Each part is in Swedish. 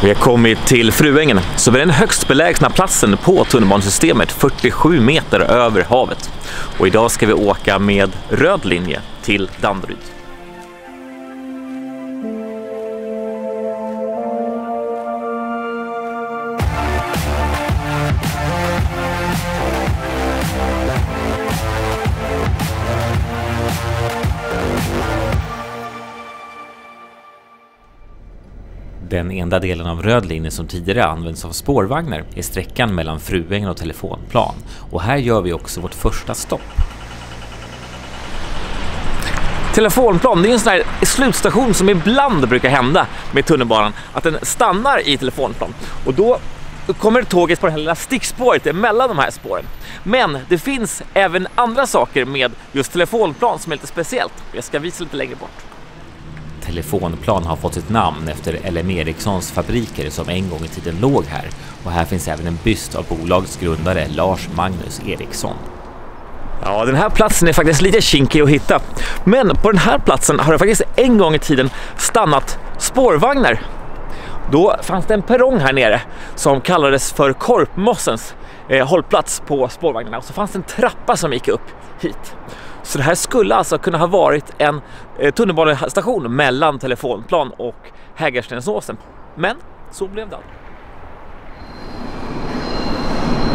Vi har kommit till Fruängen, som är den högst belägna platsen på tunnelbanesystemet, 47 meter över havet. Och idag ska vi åka med röd linje till Danderyd. Den enda delen av röd linje som tidigare används av spårvagnar är sträckan mellan Fruängen och Telefonplan. Och här gör vi också vårt första stopp. Telefonplan, det är en sån här slutstation som ibland brukar hända med tunnelbanan. Att den stannar i Telefonplan. Och då kommer tåget på det här lilla stickspåret mellan de här spåren. Men det finns även andra saker med just Telefonplan som är lite speciellt. Jag ska visa lite längre bort. Telefonplan har fått sitt namn efter LM Ericssons fabriker som en gång i tiden låg här. Och här finns även en byst av bolagets grundare Lars Magnus Ericsson. Ja, den här platsen är faktiskt lite kinkig att hitta. Men på den här platsen har det faktiskt en gång i tiden stannat spårvagnar. Då fanns det en perrong här nere som kallades för Korpmossens hållplats på spårvagnarna. Och så fanns det en trappa som gick upp hit. Så det här skulle alltså kunna ha varit en tunnelbanestation mellan Telefonplan och Hägerstensåsen. Men så blev det.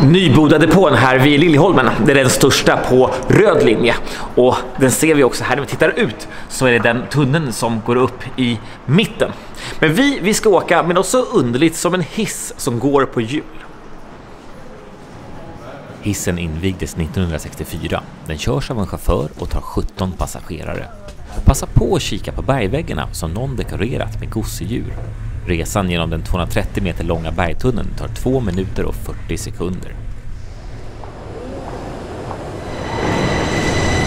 Nybodadepån här vid Liljeholmen, det är den största på röd linje. Och den ser vi också här när vi tittar ut, så är det den tunneln som går upp i mitten. Men vi ska åka med något så underligt som en hiss som går på hjul. Hissen invigdes 1964. Den körs av en chaufför och tar 17 passagerare. Passa på att kika på bergväggarna som någon dekorerat med gosedjur. Resan genom den 230 meter långa bergtunneln tar 2 minuter och 40 sekunder.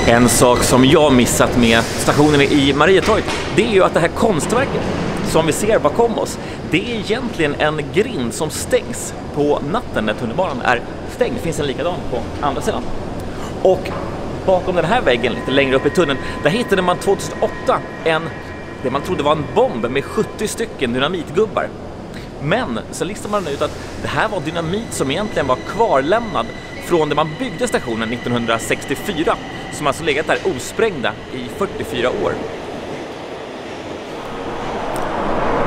En sak som jag missat med stationen i Marietorget, det är ju att det här konstverket som vi ser bakom oss, det är egentligen en grind som stängs på natten när tunnelbanan är stängd. Det finns en likadan på andra sidan. Och bakom den här väggen, lite längre upp i tunneln, där hittade man 2008 det man trodde var en bomb med 70 stycken dynamitgubbar. Men så listade man ut att det här var dynamit som egentligen var kvarlämnad från det man byggde stationen 1964, som alltså legat där osprängda i 44 år.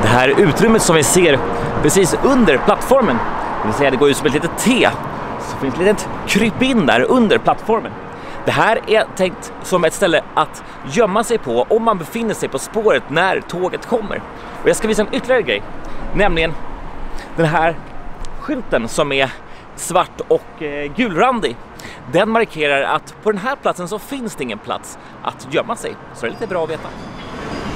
Det här utrymmet som vi ser precis under plattformen, det vill säga det går ut som ett litet T, så finns ett litet krypin där under plattformen. Det här är tänkt som ett ställe att gömma sig på om man befinner sig på spåret när tåget kommer. Och jag ska visa en ytterligare grej, nämligen den här skylten som är svart och gulrandig. Den markerar att på den här platsen så finns det ingen plats att gömma sig. Så det är lite bra att veta.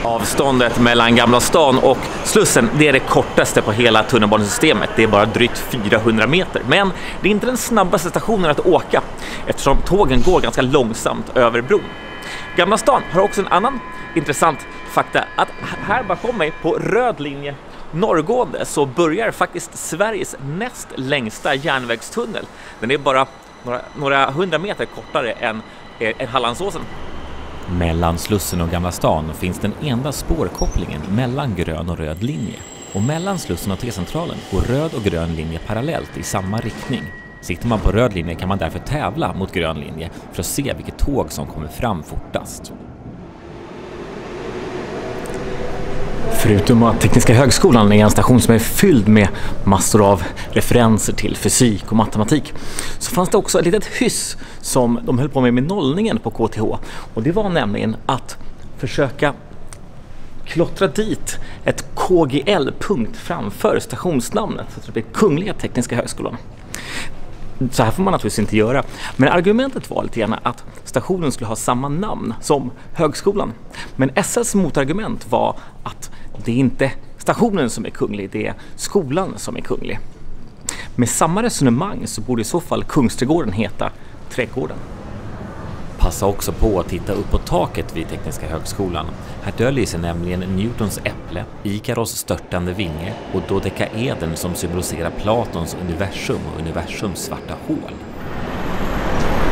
Avståndet mellan Gamla stan och Slussen, det är det kortaste på hela tunnelbanesystemet. Det är bara drygt 400 meter. Men det är inte den snabbaste stationen att åka, eftersom tågen går ganska långsamt över bron. Gamla stan har också en annan intressant fakta, att här bakom mig på röd linje norrgående så börjar faktiskt Sveriges näst längsta järnvägstunnel. Den är bara några 100 meter kortare än Hallandsåsen. Mellan Slussen och Gamla stan finns den enda spårkopplingen mellan grön och röd linje. Och mellan Slussen och T-centralen går röd och grön linje parallellt i samma riktning. Sitter man på röd linje kan man därför tävla mot grön linje för att se vilket tåg som kommer fram fortast. Förutom att Tekniska högskolan är en station som är fylld med massor av referenser till fysik och matematik, så fanns det också ett litet hyss som de höll på med nollningen på KTH. Och det var nämligen att försöka klottra dit ett KGL-punkt framför stationsnamnet, så att det blir Kungliga Tekniska högskolan. Så här får man naturligtvis inte göra. Men argumentet var lite gärna att stationen skulle ha samma namn som högskolan. Men SLs motargument var att det är inte stationen som är kunglig, det är skolan som är kunglig. Med samma resonemang så borde i så fall Kungsträdgården heta Trädgården. Passa också på att titta upp på taket vid Tekniska högskolan. Här döljer sig nämligen Newtons äpple, Ikaros störtande vinge och dodekaeden som symboliserar Platons universum och universums svarta hål.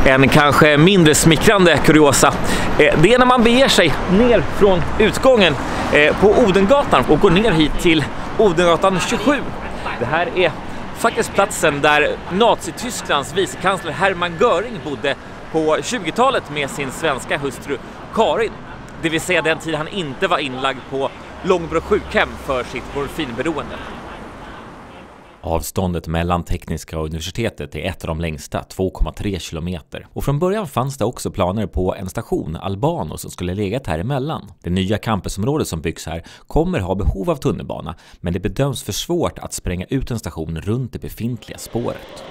En kanske mindre smickrande kuriosa, det är när man beger sig ner från utgången på Odengatan och går ner hit till Odengatan 27. Det här är faktiskt platsen där Nazitysklands vicekansler Hermann Göring bodde på 20-talet med sin svenska hustru Karin. Det vill säga den tid han inte var inlagd på Långbro sjukhem för sitt morfinberoende. Avståndet mellan Tekniska och universitetet är ett av de längsta, 2,3 kilometer. Och från början fanns det också planer på en station, Albano, som skulle legat här emellan. Det nya campusområdet som byggs här kommer ha behov av tunnelbana, men det bedöms för svårt att spränga ut en station runt det befintliga spåret.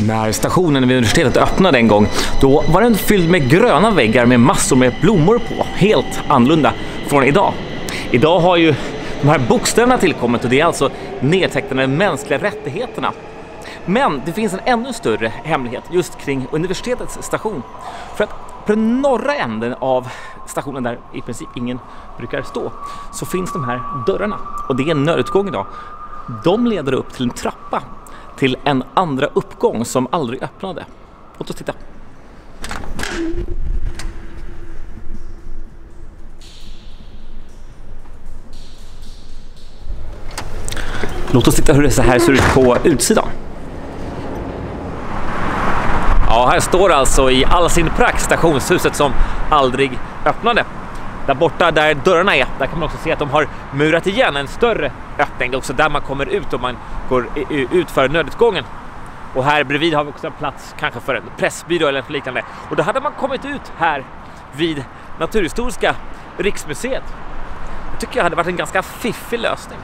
När stationen vid universitetet öppnade en gång, då var den fylld med gröna väggar med massor med blommor på. Helt annorlunda från idag. Idag har ju de här bokstäverna tillkommit och det är alltså nedtecknade mänskliga rättigheterna. Men det finns en ännu större hemlighet just kring universitetets station. För att på den norra änden av stationen, där i princip ingen brukar stå, så finns de här dörrarna. Och det är en nödutgång idag. De leder upp till en trappa till en andra uppgång som aldrig öppnade. Låt oss titta. Låt oss titta hur det så här ser ut på utsidan. Ja, här står alltså i all sin prakt stationshuset som aldrig öppnade. Där borta där dörrarna är, där kan man också se att de har murat igen en större öppning. Det är också där man kommer ut om man går ut för nödutgången. Och här bredvid har vi också en plats kanske för en pressbyrå eller liknande. Och då hade man kommit ut här vid Naturhistoriska riksmuseet. Jag tycker jag hade varit en ganska fiffig lösning.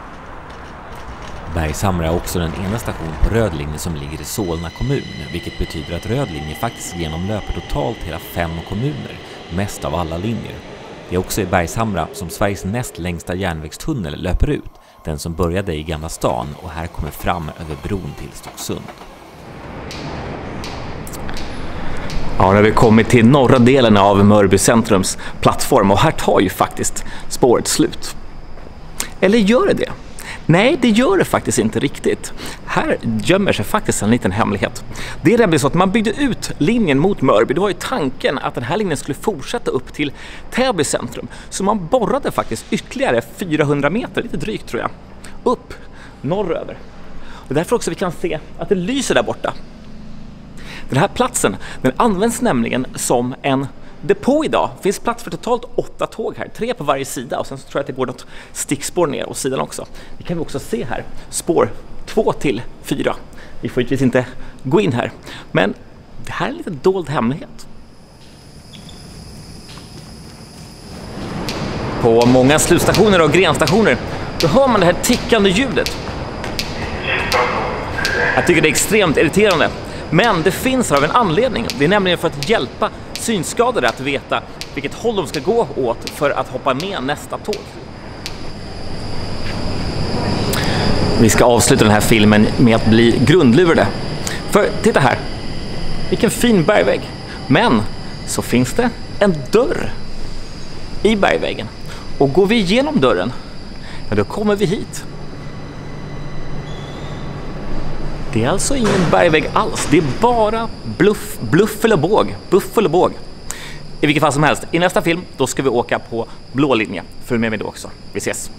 Bergshamra är också den enda station på röd linje som ligger i Solna kommun, vilket betyder att röd linje faktiskt genomlöper totalt hela 5 kommuner, mest av alla linjer. Det är också i Bergshamra som Sveriges näst längsta järnvägstunnel löper ut, den som började i Gamla stan och här kommer fram över bron till Stocksund. Ja, nu har vi kommit till norra delen av Mörby centrums plattform och här tar ju faktiskt spåret slut. Eller gör det det? Nej, det gör det faktiskt inte riktigt. Här gömmer sig faktiskt en liten hemlighet. Det är nämligen så att man byggde ut linjen mot Mörby. Det var ju tanken att den här linjen skulle fortsätta upp till Täby centrum. Så man borrade faktiskt ytterligare 400 meter, lite drygt tror jag, upp norröver. Och därför också vi kan se att det lyser där borta. Den här platsen, den används nämligen som en depå idag. Det finns plats för totalt 8 tåg här, 3 på varje sida och sen så tror jag att det går något stickspår ner åt sidan också. Det kan vi också se här, spår 2 till 4. Vi får givetvis inte gå in här, men det här är en lite dold hemlighet. På många slutstationer och grenstationer då hör man det här tickande ljudet. Jag tycker det är extremt irriterande. Men det finns av en anledning. Det är nämligen för att hjälpa synskadade att veta vilket håll de ska gå åt för att hoppa med nästa tåg. Vi ska avsluta den här filmen med att bli grundlurade. För titta här. Vilken fin bergvägg. Men så finns det en dörr i bergväggen. Och går vi igenom dörren, ja, då kommer vi hit. Det är alltså ingen bergvägg alls. Det är bara bluff eller båg. Buffel och båg. I vilket fall som helst. I nästa film då ska vi åka på blå linje. Följ med mig då också. Vi ses.